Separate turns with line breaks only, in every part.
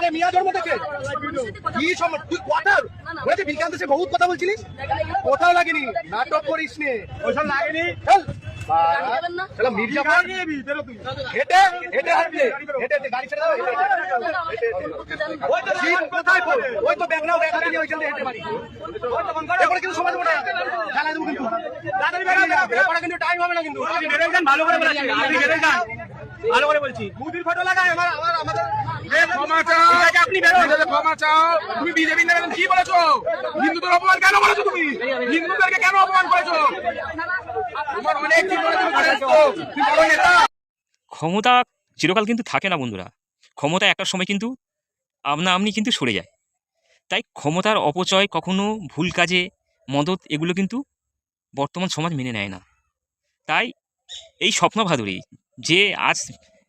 মানে মিয়া জন্ম থেকে কি সম্মান, তুই কোয়ার্টার বলেছে বিলকান্ত সে বহুত কথা বলছিলিস, কোথাও লাগেনি, নাটক করিস নে, ওইসব লাগেনি। চল মির্জাপুর হেঁটে হেঁটে হাঁটলে হেঁটে গাড়ি ছেড়ে দাও, কোথায় ওই তো ব্যাগ নাও, ব্যাগ নিয়ে ওইখান থেকে হেঁটে মারি। এরপরে কিন্তু সময় দেবো না, খেলা দেবো কিন্তু এরপরে কিন্তু টাইম হবে না কিন্তু। ভালো করে বলছি, আপনি বেরোন যান, ভালো করে বলছি। মুদির ফটো লাগায় আমাদের ক্ষমা চাও, আপনি বেরোন, ক্ষমা চাও। তুমি বিজেপি নেবেন কি বলেছো? হিন্দুদের অপমান কেন বলেছো? তুমি হিন্দুদেরকে কেন অপমান করেছো? তোমার অনেক কি বলেছো,
ক্ষমতা চিরকাল কিন্তু থাকে না বন্ধুরা, ক্ষমতা একটা সময় কিন্তু আপনা আপনি কিন্তু সরে যায়। তাই ক্ষমতার অপচয়, কখনো ভুল কাজে মদত, এগুলো কিন্তু বর্তমান সমাজ মেনে নেয় না। তাই এই স্বপ্নভাদুরী যে আজ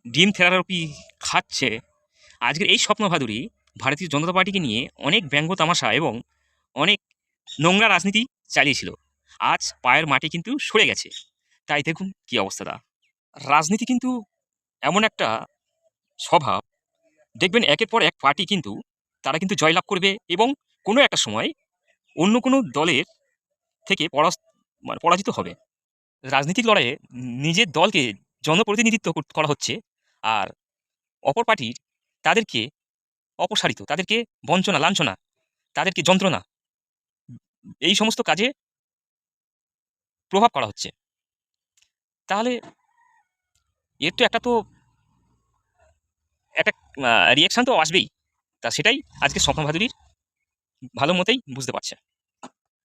ডিম থেরাপি খাচ্ছে, আজকের এই স্বপ্নভাদুরী ভারতীয় জনতা পার্টিকে নিয়ে অনেক ব্যঙ্গ তামাশা এবং অনেক নোংরা রাজনীতি চালিয়েছিল। আজ পায়ের মাটি কিন্তু সরে গেছে। তাই দেখুন কি অবস্থাটা। রাজনীতি কিন্তু এমন একটা স্বভাব, দেখবেন একের পর এক পার্টি কিন্তু তারা কিন্তু জয়লাভ করবে এবং কোনো একটা সময় অন্য কোনো দলের থেকে পরাজিত হবে। রাজনৈতিক লড়াইয়ে নিজের দলকে জনপ্রতিনিধিত্ব করা হচ্ছে, আর অপর পার্টির তাদেরকে অপসারিত, তাদেরকে বঞ্চনা, লাঞ্ছনা, তাদেরকে যন্ত্রণা, এই সমস্ত কাজে প্রভাব করা হচ্ছে। তাহলে এর তো একটা রিয়াকশান তো আসবেই। তা সেটাই আজকে স্বপ্নভাদুরীর ভালো মতেই বুঝতে পারছে।